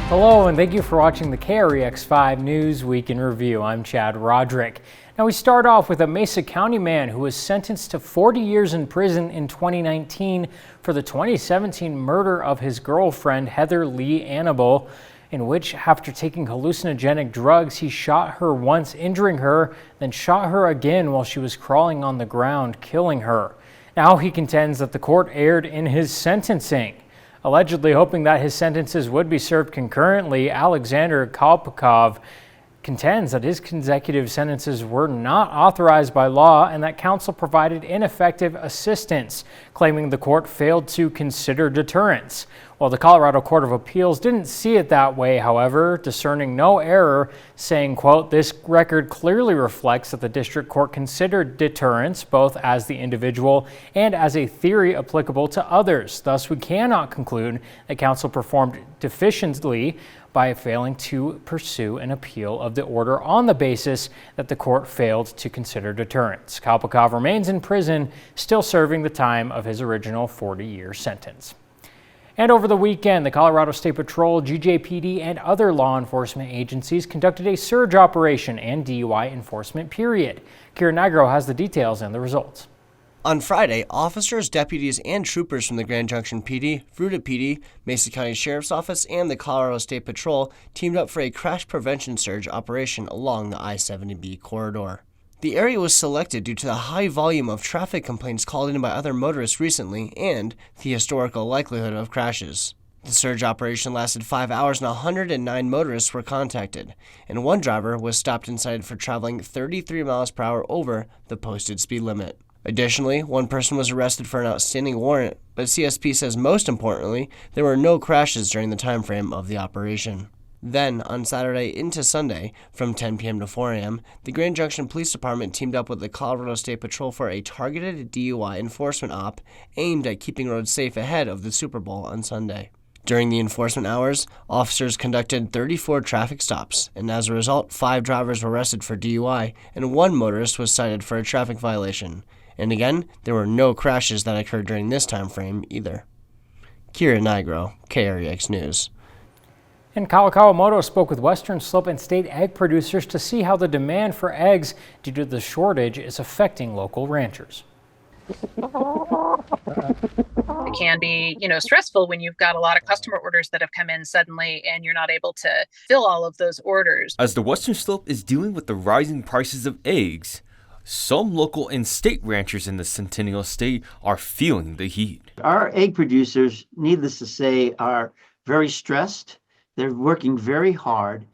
Hello, and thank you for watching the KREX 5 News Week in Review. I'm Chad Roderick. Now we start off with a Mesa County man who was sentenced to 40 years in prison in 2019 for the 2017 murder of his girlfriend, Heather Lee Annable, in which, after taking hallucinogenic drugs, he shot her once, injuring her, then shot her again while she was crawling on the ground, killing her. Now he contends that the court erred in his sentencing. Allegedly hoping that his sentences would be served concurrently, Alexander Kalpakov contends that his consecutive sentences were not authorized by law and that counsel provided ineffective assistance, claiming the court failed to consider deterrence. While the Colorado Court of Appeals didn't see it that way, however, discerning no error, saying, quote, "This record clearly reflects that the district court considered deterrence both as the individual and as a theory applicable to others. Thus, we cannot conclude that counsel performed deficiently by failing to pursue an appeal of the order on the basis that the court failed to consider deterrence." Kalpakov remains in prison, still serving the time of his original 40-year sentence. And over the weekend, the Colorado State Patrol, GJPD, and other law enforcement agencies conducted a surge operation and DUI enforcement period. Kira Nigro has the details and the results. On Friday, officers, deputies, and troopers from the Grand Junction PD, Fruita PD, Mesa County Sheriff's Office, and the Colorado State Patrol teamed up for a crash prevention surge operation along the I-70B corridor. The area was selected due to the high volume of traffic complaints called in by other motorists recently and the historical likelihood of crashes. The surge operation lasted 5 hours and 109 motorists were contacted, and one driver was stopped and cited for traveling 33 miles per hour over the posted speed limit. Additionally, one person was arrested for an outstanding warrant, but CSP says most importantly, there were no crashes during the time frame of the operation. Then, on Saturday into Sunday, from 10 p.m. to 4 a.m., the Grand Junction Police Department teamed up with the Colorado State Patrol for a targeted DUI enforcement op aimed at keeping roads safe ahead of the Super Bowl on Sunday. During the enforcement hours, officers conducted 34 traffic stops, and as a result, 5 drivers were arrested for DUI, and 1 motorist was cited for a traffic violation. And again, there were no crashes that occurred during this time frame either. Kira Nigro, KREX News. And Kyle Kawamoto spoke with Western Slope and state egg producers to see how the demand for eggs due to the shortage is affecting local ranchers. It can be, stressful when you've got a lot of customer orders that have come in suddenly and you're not able to fill all of those orders. As the Western Slope is dealing with the rising prices of eggs, some local and state ranchers in the Centennial State are feeling the heat. Our egg producers, needless to say, are very stressed. They're working very hard.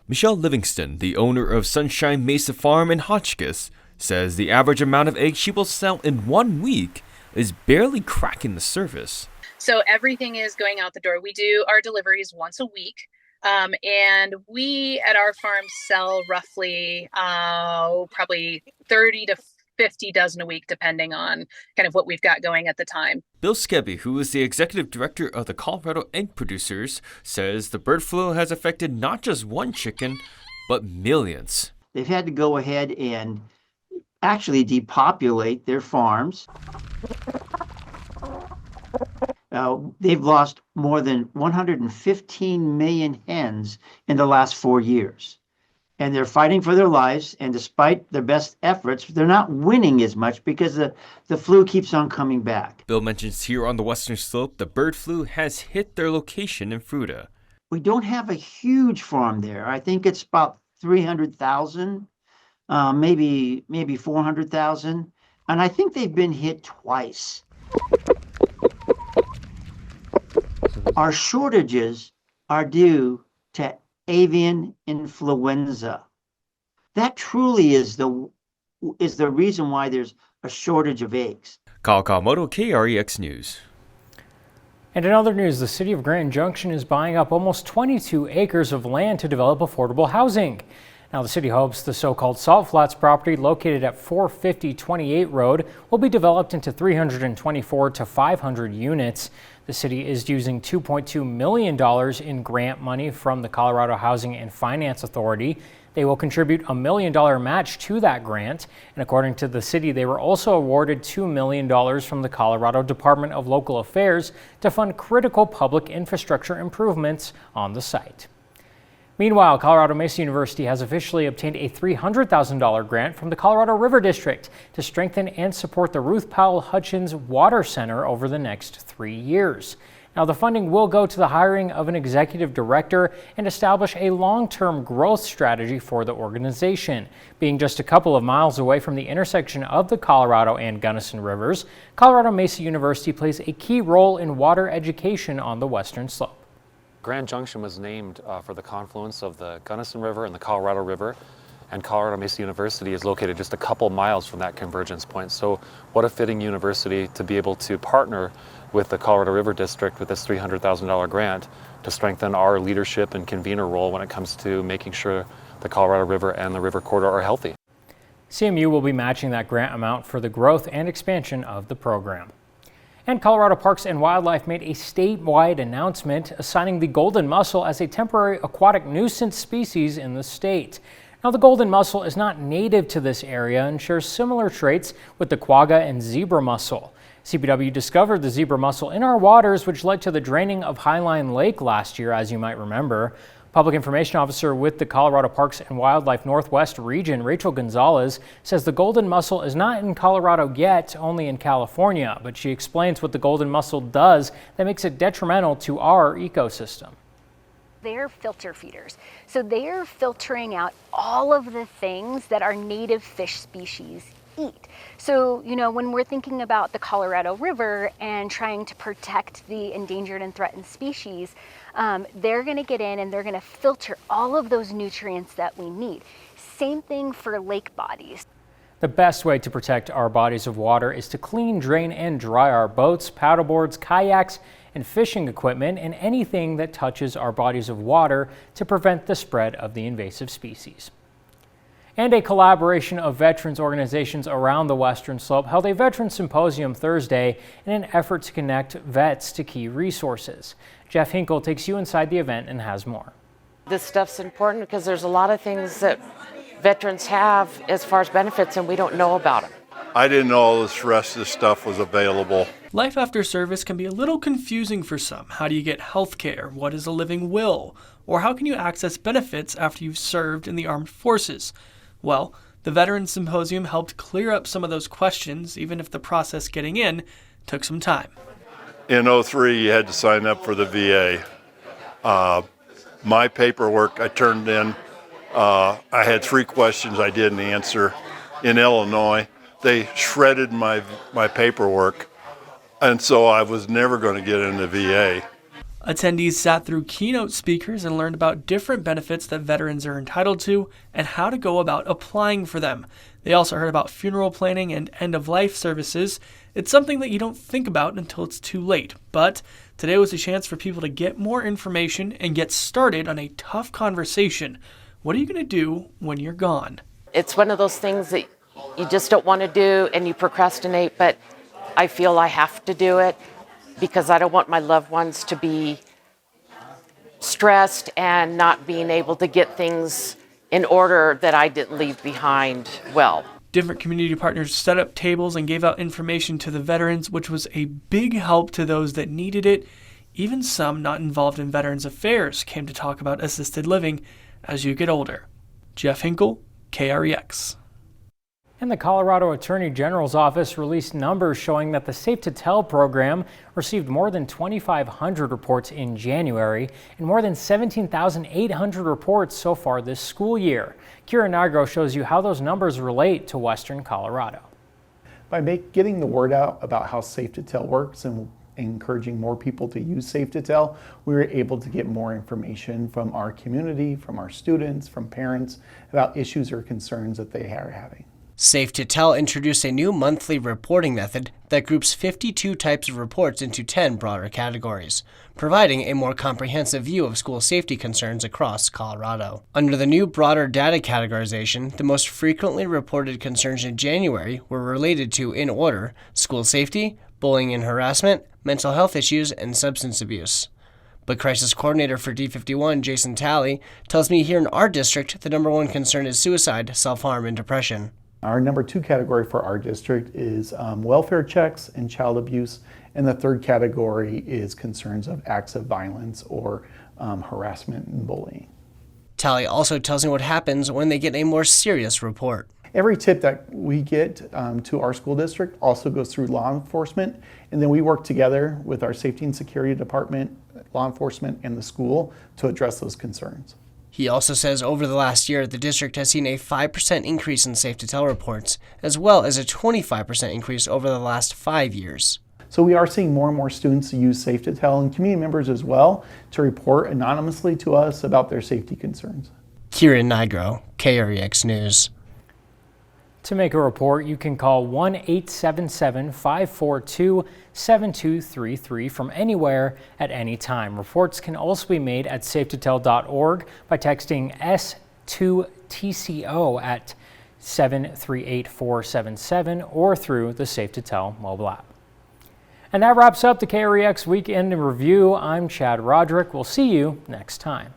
Michelle Livingston, the owner of Sunshine Mesa Farm in Hotchkiss, says the average amount of eggs she will sell in 1 week is barely cracking the surface. So everything is going out the door. We do our deliveries once a week. And we at our farm sell roughly probably 30 to 50 dozen a week, depending on kind of what we've got going at the time. Bill Skebby, who is the executive director of the Colorado Egg Producers, says the bird flu has affected not just one chicken, but millions. They've had to go ahead and actually depopulate their farms. They've lost more than 115 million hens in the last 4 years. And they're fighting for their lives, and despite their best efforts, they're not winning as much because the flu keeps on coming back. Bill mentions here on the Western Slope, the bird flu has hit their location in Fruita. We don't have a huge farm there. I think it's about 300,000, maybe 400,000. And I think they've been hit twice. Our shortages are due to avian influenza. That truly is the reason why there's a shortage of eggs. Kyle Kawamoto, KREX News. And in other news, the city of Grand Junction is buying up almost 22 acres of land to develop affordable housing. Now, the city hopes the so-called Salt Flats property located at 450 28 Road will be developed into 324 to 500 units. The city is using $2.2 million in grant money from the Colorado Housing and Finance Authority. They will contribute a $1 million match to that grant, and according to the city, they were also awarded $2 million from the Colorado Department of Local Affairs to fund critical public infrastructure improvements on the site. Meanwhile, Colorado Mesa University has officially obtained a $300,000 grant from the Colorado River District to strengthen and support the Ruth Powell Hutchins Water Center over the next 3 years. Now, the funding will go to the hiring of an executive director and establish a long-term growth strategy for the organization. Being just a couple of miles away from the intersection of the Colorado and Gunnison Rivers, Colorado Mesa University plays a key role in water education on the western slope. Grand Junction was named for the confluence of the Gunnison River and the Colorado River, and Colorado Mesa University is located just a couple miles from that convergence point. So what a fitting university to be able to partner with the Colorado River District with this $300,000 grant to strengthen our leadership and convener role when it comes to making sure the Colorado River and the river corridor are healthy. CMU will be matching that grant amount for the growth and expansion of the program. And Colorado Parks and Wildlife made a statewide announcement assigning the golden mussel as a temporary aquatic nuisance species in the state. Now, the golden mussel is not native to this area and shares similar traits with the quagga and zebra mussel. CPW discovered the zebra mussel in our waters, which led to the draining of Highline Lake last year, as you might remember. Public Information Officer with the Colorado Parks and Wildlife Northwest Region, Rachel Gonzalez, says the golden mussel is not in Colorado yet, only in California, but she explains what the golden mussel does that makes it detrimental to our ecosystem. They're filter feeders. So they're filtering out all of the things that our native fish species eat. So, when we're thinking about the Colorado River and trying to protect the endangered and threatened species, they're going to get in and they're going to filter all of those nutrients that we need. Same thing for lake bodies. The best way to protect our bodies of water is to clean, drain, and dry our boats, paddleboards, kayaks, and fishing equipment, and anything that touches our bodies of water to prevent the spread of the invasive species. And a collaboration of veterans organizations around the Western Slope held a Veterans Symposium Thursday in an effort to connect vets to key resources. Jeff Hinkle takes you inside the event and has more. This stuff's important because there's a lot of things that veterans have as far as benefits and we don't know about them. I didn't know all this rest of this stuff was available. Life after service can be a little confusing for some. How do you get health care? What is a living will? Or how can you access benefits after you've served in the armed forces? Well, the Veterans Symposium helped clear up some of those questions, even if the process getting in took some time. In 2003, you had to sign up for the VA. My paperwork I turned in, I had 3 questions I didn't answer. In Illinois, they shredded my paperwork, and so I was never going to get into VA. Attendees sat through keynote speakers and learned about different benefits that veterans are entitled to and how to go about applying for them. They also heard about funeral planning and end-of-life services. It's something that you don't think about until it's too late. But today was a chance for people to get more information and get started on a tough conversation. What are you going to do when you're gone? It's one of those things that you just don't want to do and you procrastinate, but I feel I have to do it because I don't want my loved ones to be stressed and not being able to get things in order that I didn't leave behind well. Different community partners set up tables and gave out information to the veterans, which was a big help to those that needed it. Even some not involved in Veterans Affairs came to talk about assisted living as you get older. Jeff Hinkle, KREX. And the Colorado Attorney General's office released numbers showing that the Safe to Tell program received more than 2,500 reports in January and more than 17,800 reports so far this school year. Kira Nigro shows you how those numbers relate to Western Colorado. By getting the word out about how Safe to Tell works and encouraging more people to use Safe to Tell, we were able to get more information from our community, from our students, from parents about issues or concerns that they are having. Safe to Tell introduced a new monthly reporting method that groups 52 types of reports into 10 broader categories, providing a more comprehensive view of school safety concerns across Colorado. Under the new broader data categorization, the most frequently reported concerns in January were related to, in order, school safety, bullying and harassment, mental health issues, and substance abuse. But crisis coordinator for D51, Jason Talley, tells me here in our district, the number one concern is suicide, self-harm, and depression. Our number 2 category for our district is welfare checks and child abuse. And the third category is concerns of acts of violence or harassment and bullying. Talley also tells me what happens when they get a more serious report. Every tip that we get to our school district also goes through law enforcement, and then we work together with our safety and security department, law enforcement, and the school to address those concerns. He also says over the last year, the district has seen a 5% increase in safe to tell reports, as well as a 25% increase over the last 5 years. So we are seeing more and more students use Safe to Tell and community members as well to report anonymously to us about their safety concerns. Kieran Nigro, KREX News. To make a report, you can call 1-877-542-7233 from anywhere at any time. Reports can also be made at safetotel.org by texting S2TCO at 738477 or through the Safe to Tell mobile app. And that wraps up the KREX Weekend in Review. I'm Chad Roderick. We'll see you next time.